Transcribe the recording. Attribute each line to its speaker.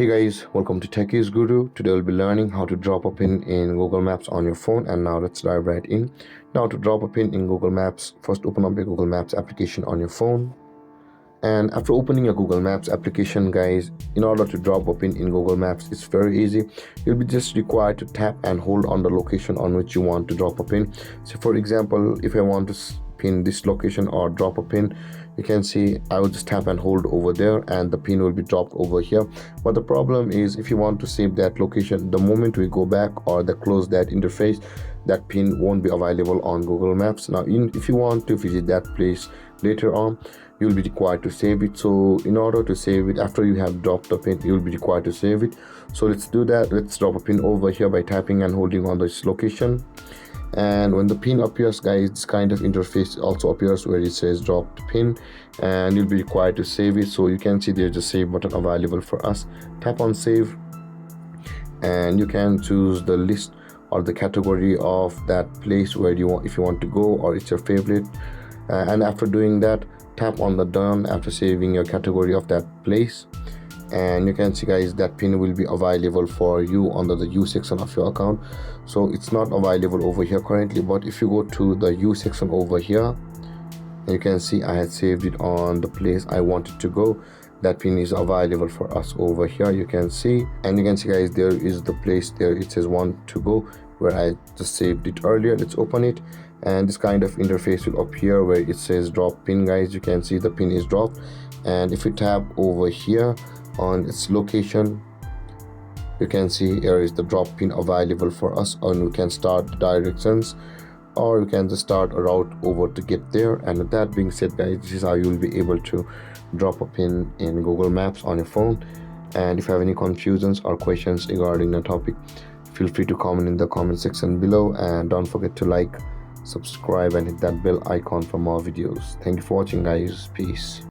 Speaker 1: Hey guys, welcome to Techies Guru. Today we'll be learning how to drop a pin in Google Maps on your phone, and now let's dive right in. Now to drop a pin in Google Maps, first open up your Google Maps application on your phone. And after opening your Google Maps application, guys, in order to drop a pin in Google Maps, it's very easy. You'll be just required to tap and hold on the location on which you want to drop a pin. So for example, if I want to pin this location or drop a pin, you can see I will just tap and hold over there and the pin will be dropped over here. But the problem is, if you want to save that location, the moment we go back or close that interface, that pin won't be available on Google Maps. Now if you want to visit that place later on, you'll be required to save it. So in order to save it, after you have dropped the pin, you'll be required to save it. So let's do that. Let's drop a pin over here by tapping and holding on this location. And when the pin appears, guys, this kind of interface also appears where it says drop pin, and you'll be required to save it. So you can see there's a save button available for us. Tap on save, and you can choose the list or the category of that place where you want, if you want to go, or it's your favorite. And after doing that, tap on the done after saving your category of that place, and you can see, guys, that pin will be available for you under the use section of your account. So it's not available over here currently, but if you go to the use section over here, you can see I had saved it on the place I wanted to go. That pin is available for us over here, you can see. And you can see, guys, there is the place there, it says want to go, where I just saved it earlier. Let's open it, and this kind of interface will appear where it says drop pin. Guys, you can see the pin is dropped, and if you tap over here on its location, you can see here is the drop pin available for us, and we can start the directions, or you can just start a route over to get there. And with that being said, guys, this is how you will be able to drop a pin in Google Maps on your phone. And if you have any confusions or questions regarding the topic, feel free to comment in the comment section below, and don't forget to like, subscribe, and hit that bell icon for more videos. Thank you for watching, guys. Peace.